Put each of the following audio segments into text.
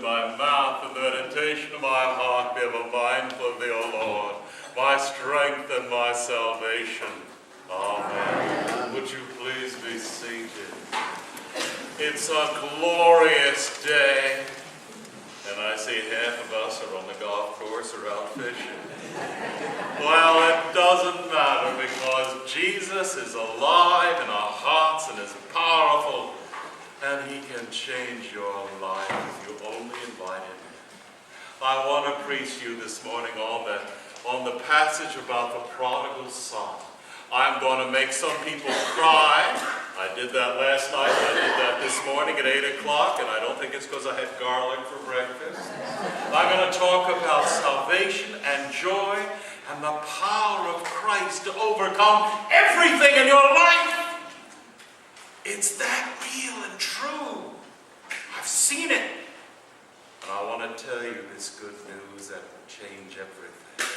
of my mouth and the meditation of my heart be ever mindful of thee, O Lord, my strength and my salvation. Amen. Would you please be seated? It's a glorious day, and I see half of us are on the golf course or out fishing. Well, it doesn't matter, because Jesus is alive in our hearts and is powerful, and he can change your life if you only invite him in. I want to preach to you this morning on the passage about the prodigal son. I'm going to make some people cry. I did that last night. I did that this morning at 8 o'clock, and I don't think it's because I had garlic for breakfast. I'm going to talk about salvation and joy and the power of Christ to overcome everything in your life. It's that real and true. I've seen it. And I want to tell you this good news that will change everything.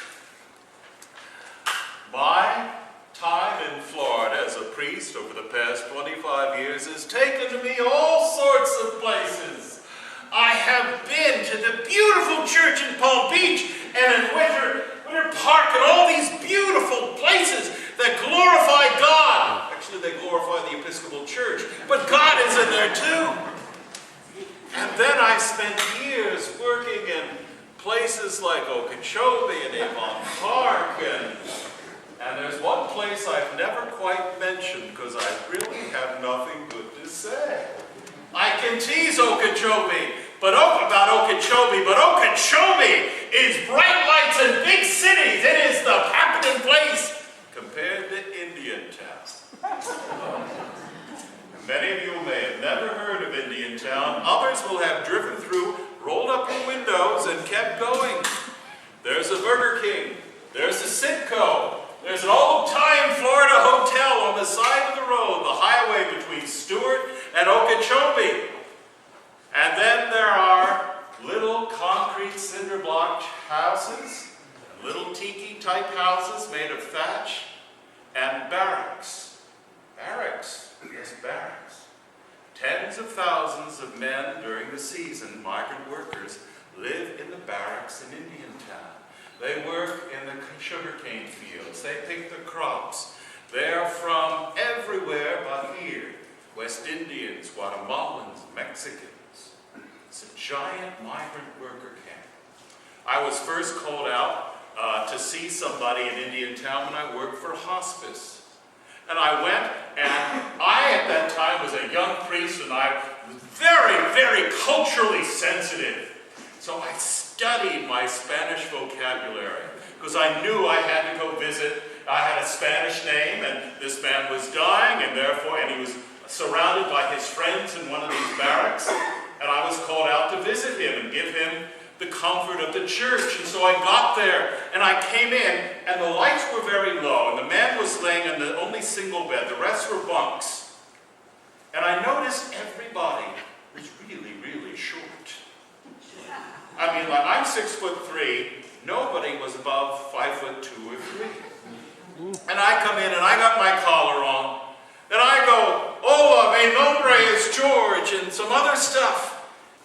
My time in Florida as a priest over the past 25 years has taken me all sorts of places. I have been to the beautiful church in Palm Beach and in Winter Park and all these beautiful places that glorify God. Actually, they glorify the Episcopal Church, but God is in there too. And then I spent years working in places like Okeechobee and Avon Park, and there's one place I've never quite mentioned because I really have nothing good to say. I can tease Okeechobee about Okeechobee, but Okeechobee is bright lights and big cities. It is the happening place compared to Indian Town. Many of you may have never heard of Indian Town. Others will have driven through, rolled up your windows, and kept going. There's a Burger King. There's a Citco. There's an old-time Florida hotel on the side of the road, the highway between Stewart and Okeechobee. And then there are little concrete cinder block houses, little tiki-type houses made of thatch, and barracks. Barracks. Yes, barracks. Tens of thousands of men during the season, migrant workers, live in the barracks in Indian Town. They work in the sugarcane fields. They pick the crops. They're from everywhere but here. West Indians, Guatemalans, Mexicans. It's a giant migrant worker camp. I was first called out to see somebody in Indian Town when I worked for hospice. And I went, and I at that time was a young priest, and I was very, very culturally sensitive. So I studied my Spanish vocabulary because I knew I had to go visit. I had a Spanish name, and this man was dying, and he was surrounded by his friends in one of these barracks, and I was called out to visit him and give him the comfort of the church. And so I got there, and I came in, and the lights were very low, and the man was laying in the only single bed. The rest were bunks. And I noticed everybody was really, really short. I mean, like, I'm 6'3", nobody was above 5'2" or 3. And I come in and I got my collar on, and I go, "Hola, mi nombre es George," and some other stuff.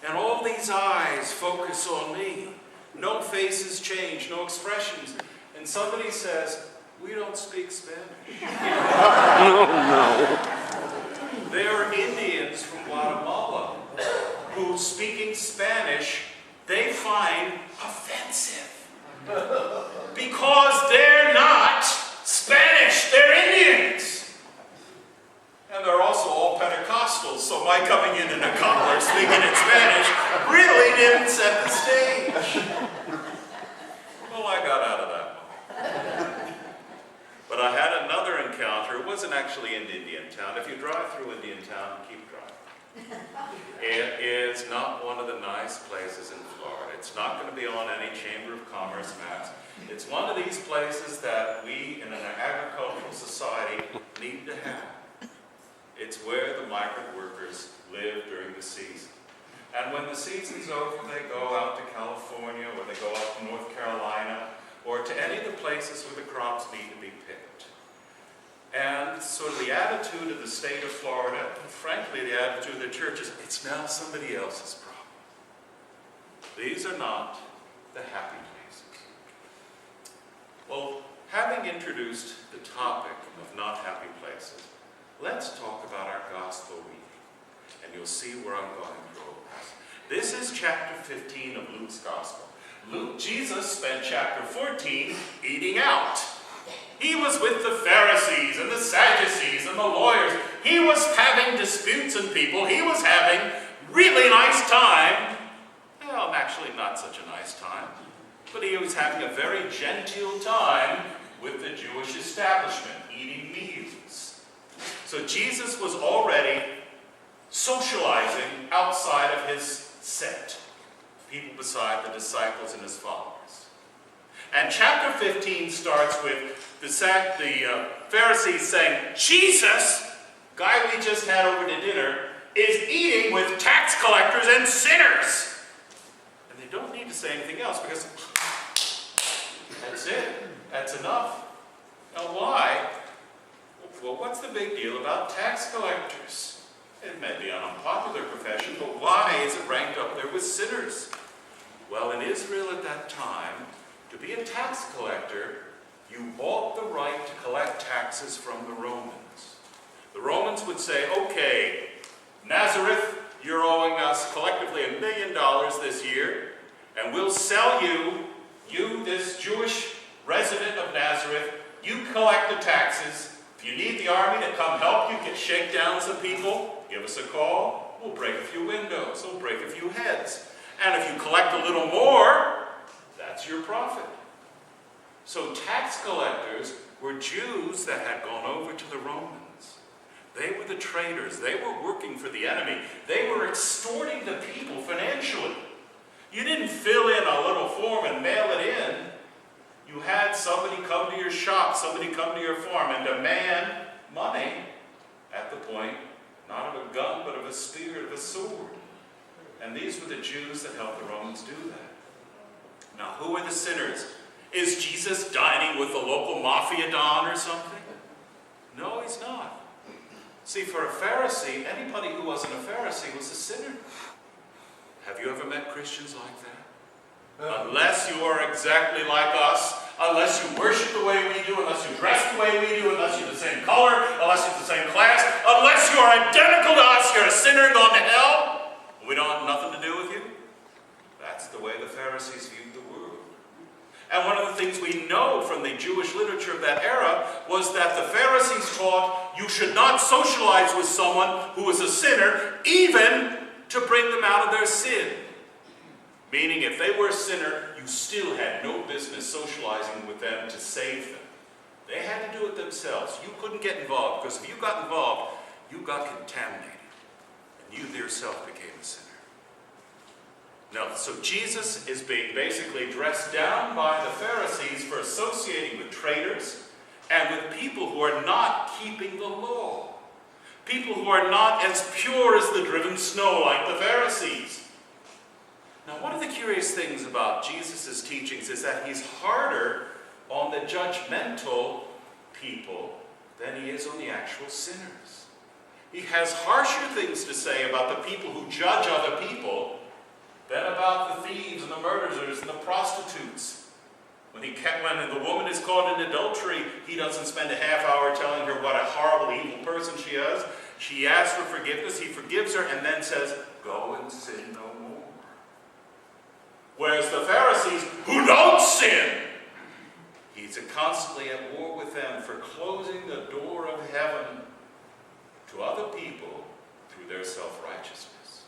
And all these eyes focus on me. No faces change, no expressions. And somebody says, "We don't speak Spanish." No. They are Indians from Guatemala who, speaking Spanish, they find offensive. Because they're not Spanish, they're Indians. And they're also all Pentecostals, so my coming in a collar speaking in Spanish really didn't set the stage. Well, I got out of that one. But I had another encounter. It wasn't actually in Indian Town. If you drive through Indian Town, keep driving. It is not one of the nice places in Florida. It's not going to be on any Chamber of Commerce maps. It's one of these places that we in an agricultural society need to have. It's where the migrant workers live during the season. And when the season's over, they go out to California, or they go out to North Carolina, or to any of the places where the crops need to be picked. And sort of the attitude of the state of Florida, and frankly the attitude of the church is, it's now somebody else's problem. These are not the happy places. Well, having introduced the topic of not happy places, let's talk about our gospel reading. And you'll see where I'm going to go. This is chapter 15 of Luke's gospel. Jesus spent chapter 14 eating out. He was with the Pharisees and the Sadducees and the lawyers. He was having disputes with people. He was having really nice time. Well, actually not such a nice time. But he was having a very genteel time with the Jewish establishment, eating meals. So Jesus was already socializing outside of his set, people beside the disciples and his followers. And chapter 15 starts with the Pharisees saying, Jesus, guy we just had over to dinner, is eating with tax collectors and sinners. And they don't need to say anything else because that's it. That's enough. Now why? Well, what's the big deal about tax collectors? It may be an unpopular profession, but why is it ranked up there with sinners? Well, in Israel at that time, to be a tax collector, you bought the right to collect taxes from the Romans. The Romans would say, okay, Nazareth, you're owing us collectively $1 million this year, and we'll sell you, this Jewish resident of Nazareth, you collect the taxes. If you need the army to come help you shake down some people, give us a call. We'll break a few windows. We'll break a few heads. And if you collect a little more, that's your profit. So tax collectors were Jews that had gone over to the Romans. They were the traitors. They were working for the enemy. They were extorting the people financially. You didn't fill in a little form and mail it in. You had somebody come to your shop, somebody come to your farm and demand money at the point, not of a gun, but of a spear, of a sword. And these were the Jews that helped the Romans do that. Now, who are the sinners? Is Jesus dining with the local mafia don or something? No, he's not. See, for a Pharisee, anybody who wasn't a Pharisee was a sinner. Have you ever met Christians like that? Unless you are exactly like us, unless you worship the way we do, unless you dress the way we do, unless you're the same color, unless you're the same class, unless you are identical to us, you're a sinner and gone to hell, we don't have nothing to do with you. That's the way the Pharisees viewed the world. And one of the things we know from the Jewish literature of that era was that the Pharisees taught you should not socialize with someone who is a sinner, even to bring them out of their sin. Meaning, if they were a sinner, you still had no business socializing with them to save them. They had to do it themselves. You couldn't get involved, because if you got involved, you got contaminated. And you yourself became a sinner. Now, so Jesus is being basically dressed down by the Pharisees for associating with traitors and with people who are not keeping the law. People who are not as pure as the driven snow like the Pharisees. Now, one of the curious things about Jesus' teachings is that he's harder on the judgmental people than he is on the actual sinners. He has harsher things to say about the people who judge other people than about the thieves and the murderers and the prostitutes. When the woman is caught in adultery, he doesn't spend a half hour telling her what a horrible, evil person she is. She asks for forgiveness, he forgives her, and then says, go and sin no more. Whereas the Pharisees, who don't sin, he's constantly at war with them for closing the door of heaven to other people through their self-righteousness.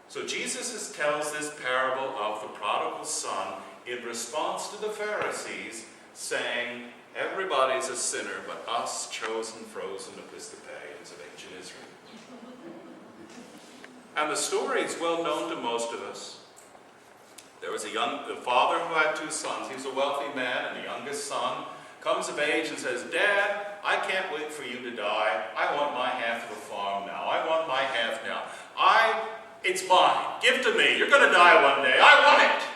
So Jesus tells this parable of the prodigal son in response to the Pharisees, saying, everybody's a sinner but us chosen, frozen Episcopalians of ancient Israel. And the story is well known to most of us. There was a father who had 2 sons. He was a wealthy man, and the youngest son comes of age and says, Dad, I can't wait for you to die. I want my half of the farm now. I want my half now. It's mine. Give it to me. You're going to die one day. I want it.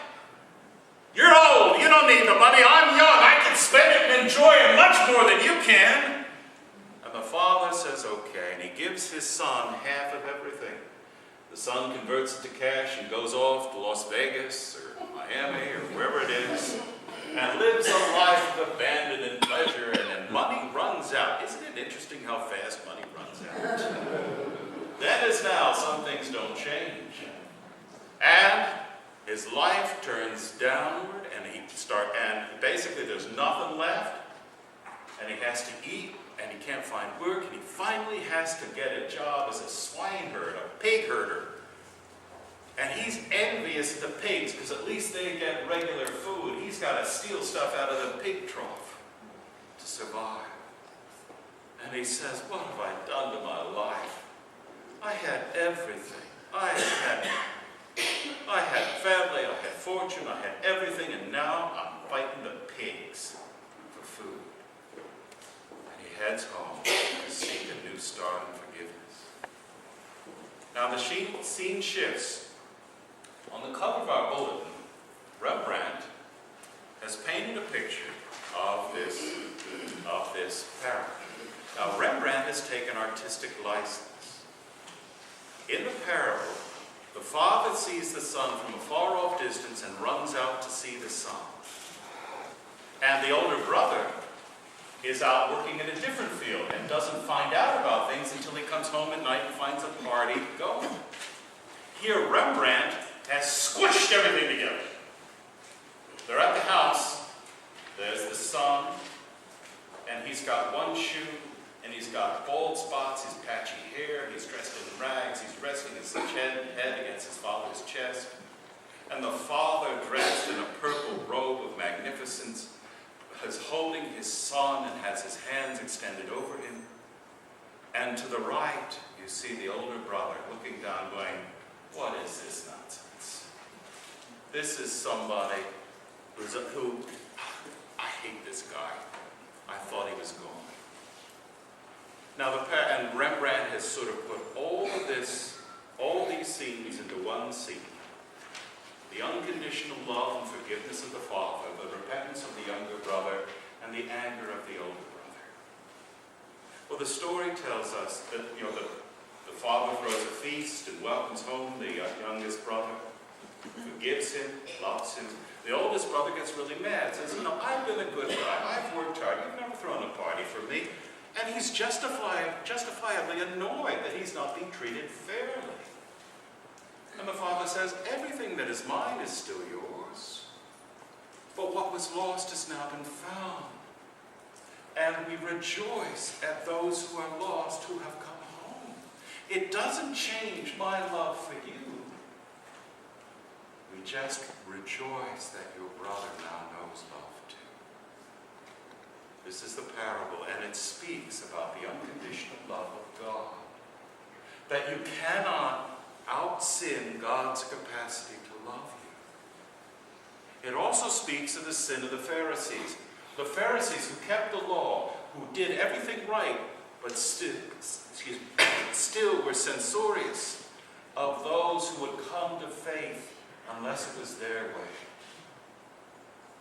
You're old. You don't need the money. I'm young. I can spend it and enjoy it much more than you can. And the father says, okay. And he gives his son half of everything. The son converts it to cash and goes off to Las Vegas or Miami or wherever it is and lives a life of abandon and pleasure, and then money runs out. Isn't it interesting how fast money runs out? Then as now, some things don't change. And his life turns downward, and basically there's nothing left, and he has to eat, and he can't find work, and he finally has to get a job as a swineherd, a pig herder. And he's envious of the pigs, because at least they get regular food. He's got to steal stuff out of the pig trough to survive. And he says, what have I done to my life? I had everything. I had family, I had fortune, I had everything, and now I'm fighting the pigs for food. And he heads home to seek a new start and forgiveness. Now the scene shifts. On the cover of our bulletin, Rembrandt has painted a picture of this parable. Now Rembrandt has taken artistic license. In the parable, the father sees the son from a far-off distance and runs out to see the son. And the older brother is out working in a different field and doesn't find out about things until he comes home at night and finds a party going. Here, Rembrandt has squished everything together. They're at the house. There's the son, and he's got one shoe, and he's got bald spots, his patchy hair, he's dressed in rags, he's resting his head against his father's chest. And the father, dressed in a purple robe of magnificence, is holding his son and has his hands extended over him. And to the right, you see the older brother looking down going, what is this nonsense? This is somebody who, I hate this guy. I thought he was gone. Now, and Rembrandt has sort of put all these scenes into one scene. The unconditional love and forgiveness of the father, the repentance of the younger brother, and the anger of the older brother. Well, the story tells us that, the father throws a feast and welcomes home the youngest brother, forgives him, loves him. The oldest brother gets really mad, says, I've been a good guy, I've worked hard, you've never thrown a party for me. And he's justifiably annoyed that he's not being treated fairly. And the father says, everything that is mine is still yours. But what was lost has now been found. And we rejoice at those who are lost who have come home. It doesn't change my love for you. We just rejoice that your brother now knows love too. This is the parable, and it speaks about the unconditional love of God. That you cannot out-sin God's capacity to love you. It also speaks of the sin of the Pharisees. The Pharisees who kept the law, who did everything right, but still were censorious of those who would come to faith unless it was their way.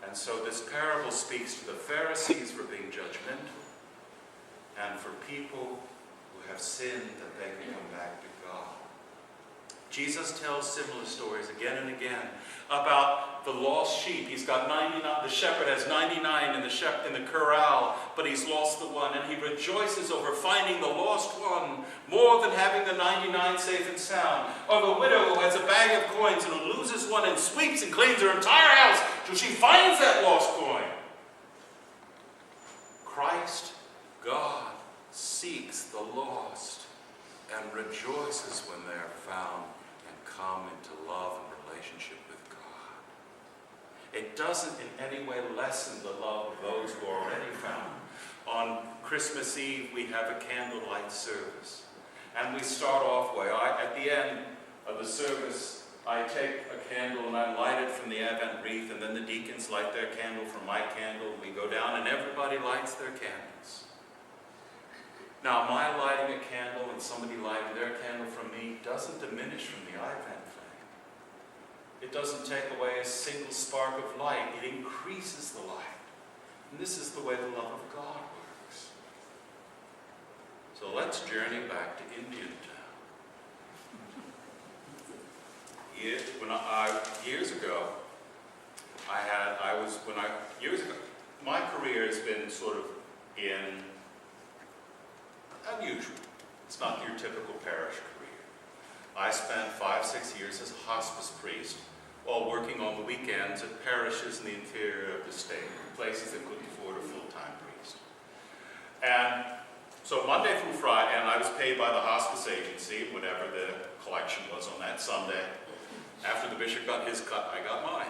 And so this parable speaks to the Pharisees for being judgmental, and for people who have sinned that they can come back to God. Jesus tells similar stories again and again about the lost sheep. He's got 99, the shepherd has 99 in the corral, but he's lost the one, and he rejoices over finding the lost one more than having the 99 safe and sound. Or the widow who has a bag of coins and who loses one and sweeps and cleans her entire house till she finds that lost coin. Christ, God, seeks the lost and rejoices when they are found and come into love and relationship with God. It doesn't in any way lessen the love of those who are already found. On Christmas Eve, we have a candlelight service. And we start off at the end of the service, I take a candle and I light it from the Advent wreath, and then the deacons light their candle from my candle. We go down and everybody lights their candles. Now, my lighting a candle and somebody lighting their candle from me doesn't diminish from the Advent flame. It doesn't take away a single spark of light. It increases the light. And this is the way the love of God works. So let's journey back to Indian Town. years ago, my career has been sort of unusual. It's not your typical parish career. I spent 5-6 years as a hospice priest while working on the weekends at parishes in the interior of the state, places that couldn't afford a full-time priest. And so Monday through Friday, and I was paid by the hospice agency, whatever the collection was on that Sunday. After the bishop got his cut, I got mine.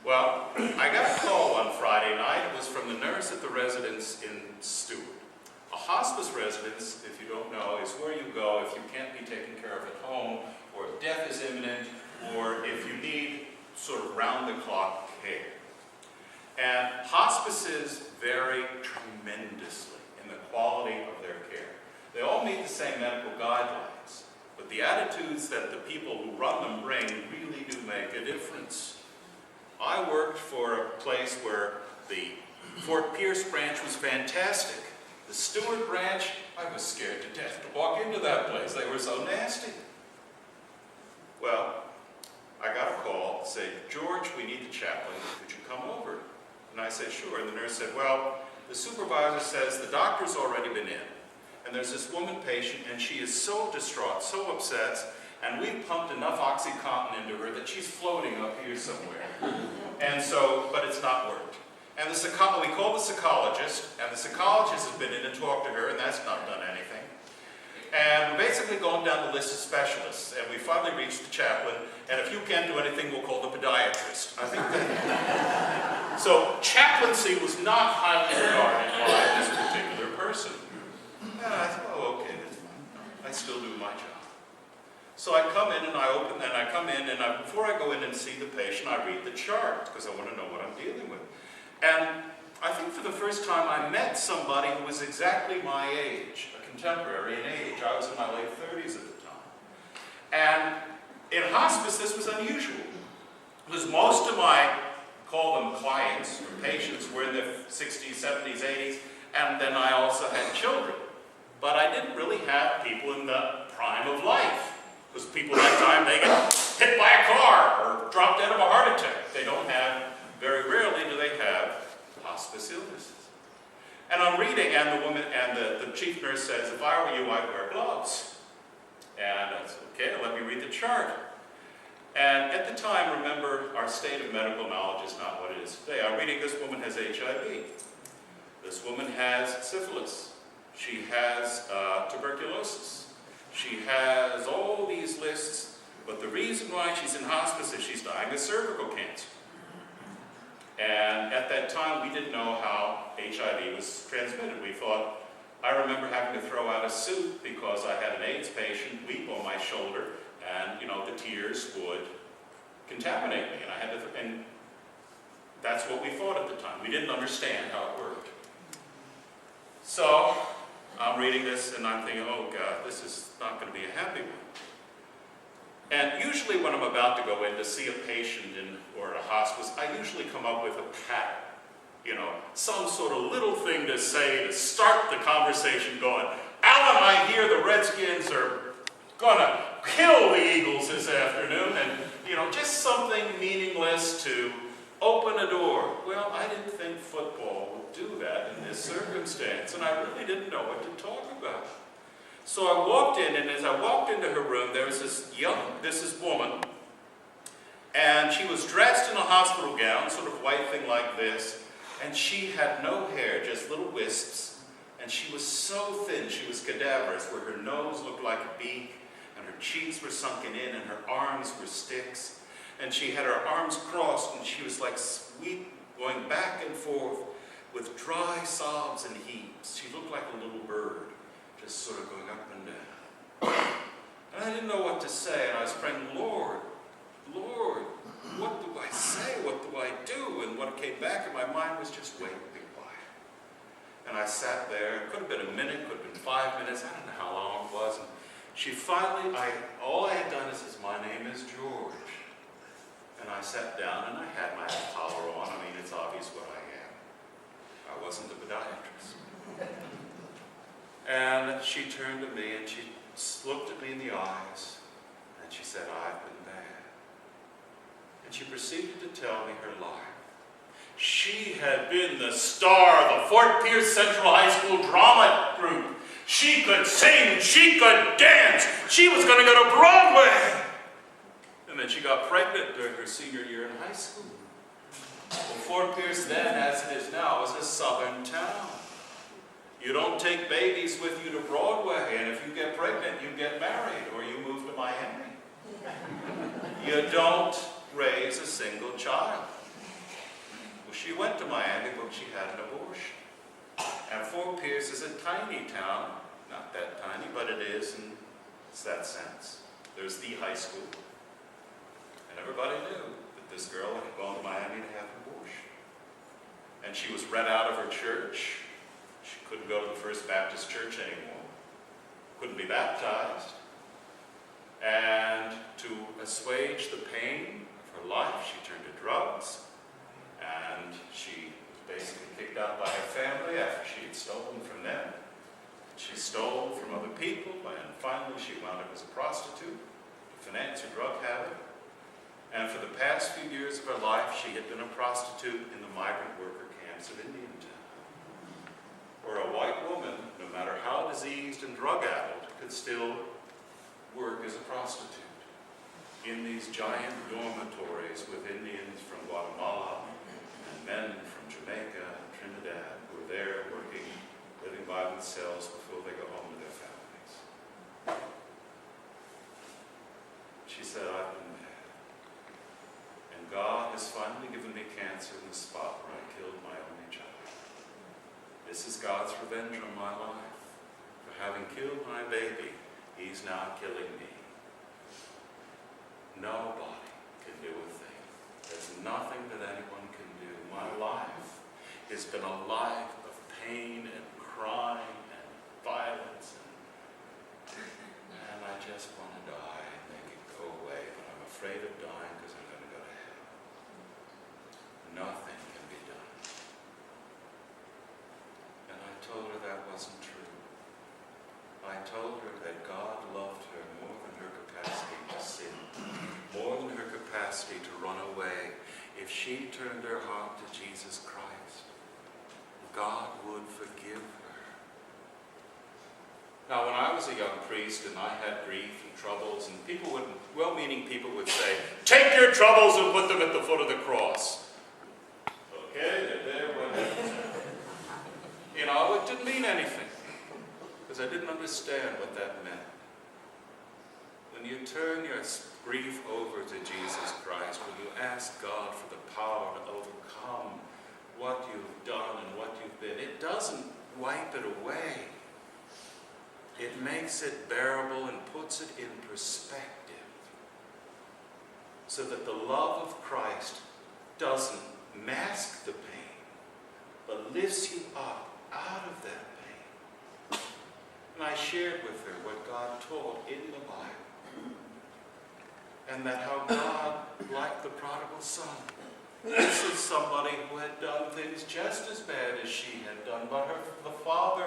Well, I got a call one Friday night. It was from the nurse at the residence in Stewart. A hospice residence, if you don't know, is where you go if you can't be taken care of at home, or if death is imminent, or if you need sort of round-the-clock care. And hospices vary tremendously in the quality of their care. They all meet the same medical guidelines, but the attitudes that the people who run them bring really do make a difference. I worked for a place where the Fort Pierce branch was fantastic. The Stewart branch, I was scared to death to walk into that place. They were so nasty. Well, I got a call, said, "George, we need the chaplain. Could you come over?" And I said, "Sure." And the nurse said, "Well, the supervisor says the doctor's already been in. And there's this woman patient, and she is so distraught, so upset, and we've pumped enough OxyContin into her that she's floating up here somewhere. And so, but it's not worked." And we called the psychologist, and the psychologist has been in and talked to her, and that's not done anything. And we're basically going down the list of specialists, and we finally reached the chaplain, and if you can't do anything, we'll call the podiatrist. I think that. So chaplaincy was not highly regarded by this particular person. And I thought, oh, okay, that's fine. I still do my job. So I come in and before I go in and see the patient, I read the chart, because I want to know what I'm dealing with. And I think for the first time I met somebody who was exactly my age, a contemporary in age. I was in my late 30s at the time. And in hospice, this was unusual, because most of my, call them clients or patients, were in their 60s, 70s, 80s, and then I also had children. But I didn't really have people in the prime of life, because people at that time, they get hit by a car or dropped dead of a heart attack. They don't have, very rarely do they have hospice illnesses. And I'm reading, and the woman, and the chief nurse says, "If I were you, I'd wear gloves." And I said, "Okay, let me read the chart." And at the time, remember, our state of medical knowledge is not what it is today. I'm reading, this woman has HIV. This woman has syphilis. She has tuberculosis. She has all these lists, but the reason why she's in hospice is she's dying of cervical cancer. And at that time, we didn't know how HIV was transmitted. We thought, I remember having to throw out a suit because I had an AIDS patient weep on my shoulder, and the tears would contaminate me, and that's what we thought at the time. We didn't understand how it worked. So I'm reading this, and I'm thinking, oh God, this is not going to be a happy one. And usually when I'm about to go in to see a patient or a hospice, I usually come up with a pattern, some sort of little thing to say to start the conversation going. "Alan, I hear the Redskins are going to kill the Eagles this afternoon," and, just something meaningless to open a door. Well, I didn't think football would do that in this circumstance, and I really didn't know what to talk about. So I walked in, and as I walked into her room, there was this woman, and she was dressed in a hospital gown, sort of white thing like this, and she had no hair, just little wisps, and she was so thin, she was cadaverous, where her nose looked like a beak, and her cheeks were sunken in, and her arms were sticks, and she had her arms crossed, and she was like going back and forth with dry sobs and heaves. She looked like a little bird, just sort of going up and down. And I didn't know what to say, and I was praying, Lord, what do I say? What do I do? And what came back in my mind was just wait, be quiet. And I sat there. It could have been a minute, could have been 5 minutes. I don't know how long it was. And she finally, all I had done is says, "My name is George." And I sat down, and I had my collar on. I mean, it's obvious what I am. I wasn't a podiatrist. And she turned to me, and she looked at me in the eyes, and she said, I've been bad. And she proceeded to tell me her life. She had been the star of the Fort Pierce Central High School drama group. She could sing, she could dance, she was going to go to Broadway. And then she got pregnant during her senior year in high school. Well, Fort Pierce then, as it is now, was a southern town. You don't take babies with you to Broadway, and if you get pregnant, you get married, or you move to Miami. You don't raise a single child. Well, she went to Miami, but she had an abortion. And Fort Pierce is a tiny town. Not that tiny, but it is in that sense. There's the high school. And everybody knew that this girl had gone to Miami to have an abortion. And she was read out of her church. She couldn't go to the First Baptist Church anymore. Couldn't be baptized. And to assuage the pain of her life, she turned to drugs. And she was basically kicked out by her family after she had stolen from them. She stole from other people, and finally she wound up as a prostitute to finance her drug habit. And for the past few years of her life, she had been a prostitute in the migrant worker camps of Indiantown, where a white woman, no matter how diseased and drug-addled, could still work as a prostitute in these giant dormitories with Indians from Guatemala and men from Jamaica and Trinidad who are there working, living by themselves before they go home to their families. She said, I've been bad. And God has finally given me cancer in the spot where I killed my only child. This is God's revenge on my life. For having killed my baby, He's now killing me. Nobody can do a thing. There's nothing that anyone can do. My life has been a life of pain and crime and violence. And I just want to die and make it go away. But I'm afraid of dying because I'm going to go to hell. Nothing can be done. And I told her that wasn't true. I told her that God loved her more than her capacity to sin, more than her capacity to run away. If she turned her heart to Jesus Christ, God would forgive her. Now, when I was a young priest and I had grief and troubles, and people would, well-meaning people would say, take your troubles and put them at the foot of the cross. Okay, they're there. You know, it didn't mean anything, because I didn't understand what that meant. When you turn your grief over to Jesus Christ, when you ask God for the power to overcome what you've done and what you've been, it doesn't wipe it away. It makes it bearable and puts it in perspective, so that the love of Christ doesn't mask the pain, but lifts you up out of that pain. And I shared with her what God taught in the Bible, and that how God, like the prodigal son, this is somebody who had done things just as bad as she had done, but the father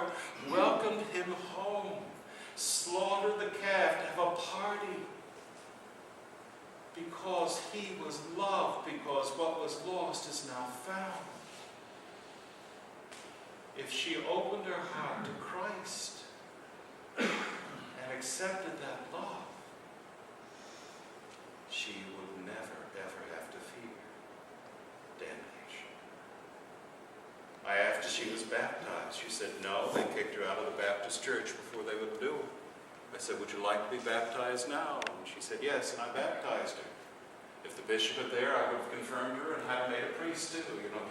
welcomed him home, slaughtered the calf to have a party, because he was loved, because what was lost is now found. If she opened her heart to Christ and accepted that love, she would never, ever have to fear damnation. After she was baptized, she said no. They kicked her out of the Baptist church before they would do it. I said, would you like to be baptized now? And she said yes, and I baptized her. If the bishop were there, I would have confirmed her and had her made a priest too,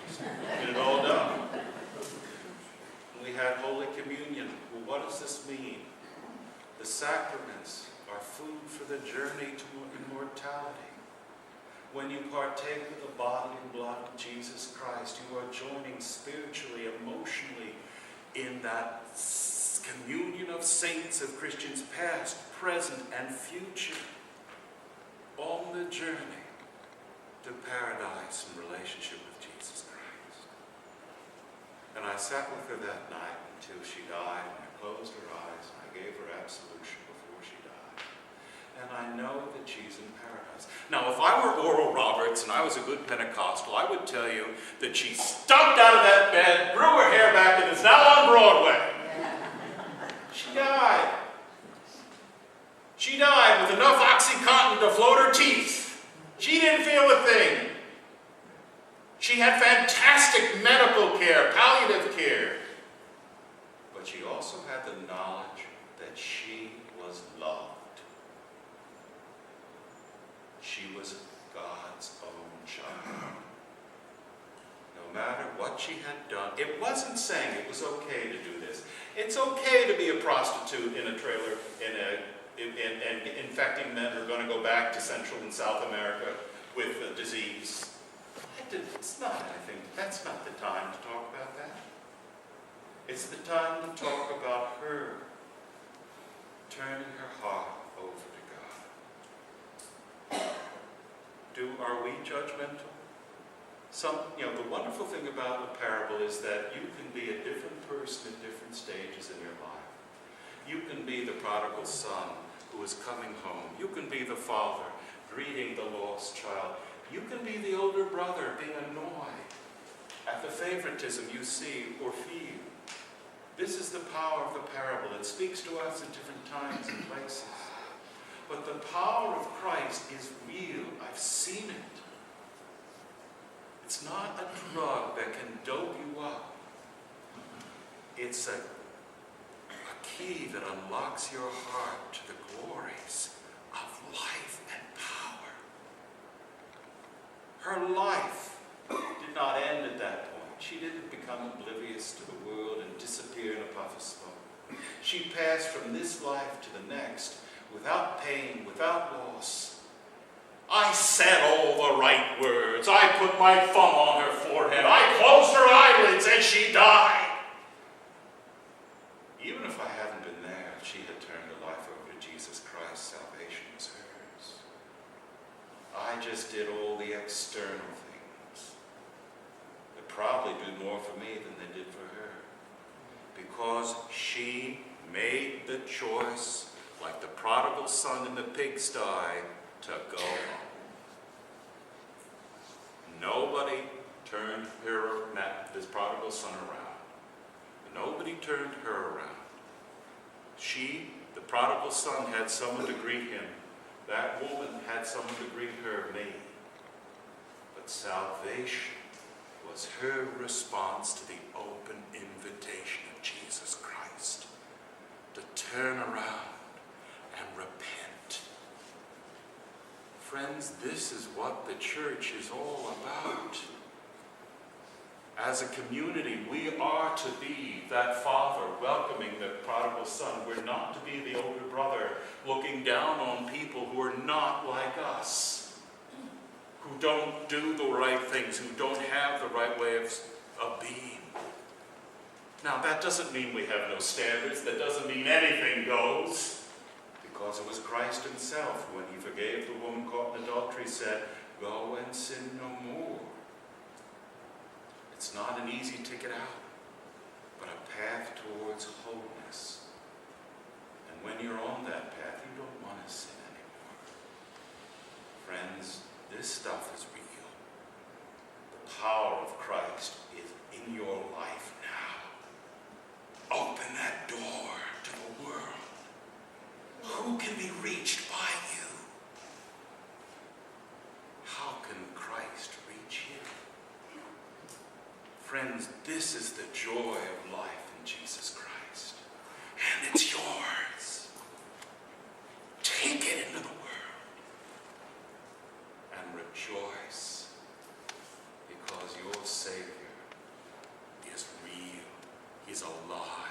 just get it all done. We had Holy Communion. Well, what does this mean? The sacraments are food for the journey to immortality. When you partake of the body and blood of Jesus Christ, you are joining spiritually, emotionally in that communion of saints, of Christians past, present, and future, on the journey to paradise in relationship with Jesus Christ. And I sat with her that night until she died, and I closed her eyes, and I gave her absolution before she died. And I I know that she's in paradise. Now, if I were Oral Roberts and I was a good Pentecostal, I would tell you that she stumped out of that bed, grew her hair back, and is now on Broadway. She died. She died with enough OxyContin to float her teeth. She didn't feel a thing. She had fantastic medical care, palliative care. But she also had the knowledge that she was loved. She was God's own child. No matter what she had done, it wasn't saying it was okay to do this. It's okay to be a prostitute in a trailer and infecting men who are going to go back to Central and South America with a disease. It's not, I think, that's not the time to talk about that. It's the time to talk about her turning her heart over to God. Are we judgmental? The wonderful thing about a parable is that you can be a different person at different stages in your life. You can be the prodigal son who is coming home. You can be the father greeting the lost child. You can be the older brother being annoyed at the favoritism you see or feel. This is the power of the parable. It speaks to us at different times and places. But the power of Christ is real. I've seen it. It's not a drug that can dope you up. It's a key that unlocks your heart to the glories of life and power. Her life did not end at that point. She didn't become oblivious to the world and disappear in a puff of smoke. She passed from this life to the next without pain, without loss. I said all the right words. I put my thumb on her forehead. I closed her eyelids as she died. Even if I hadn't been there, she had turned her life over to Jesus Christ. Salvation was hers. I just did all the external things. They probably did more for me than they did for her. Because she made the choice, like the prodigal son in the pigsty, to go home. Nobody turned this prodigal son around. Nobody turned her around. She, the prodigal son, had someone to greet him. That woman had someone to greet her, me. But salvation was her response to the open invitation of Jesus Christ to turn around and repent. Friends, this is what the church is all about. As a community, we are to be that father welcoming the prodigal son. We're not to be the older brother looking down on people who are not like us, who don't do the right things, who don't have the right way of being. Now, that doesn't mean we have no standards. That doesn't mean anything goes. Because it was Christ himself, when he forgave the woman caught in adultery, said, "Go and sin no more." It's not an easy ticket out, but a path towards wholeness. And when you're on that path, you don't want to sin anymore. Friends, this stuff is real. The power of Christ is in your life now. Open that door to the world. Who can be reached by you? How can Christ reach you? Friends, this is the joy of life in Jesus Christ. And it's yours. Take it into the world and rejoice, because your Savior is real. He's alive.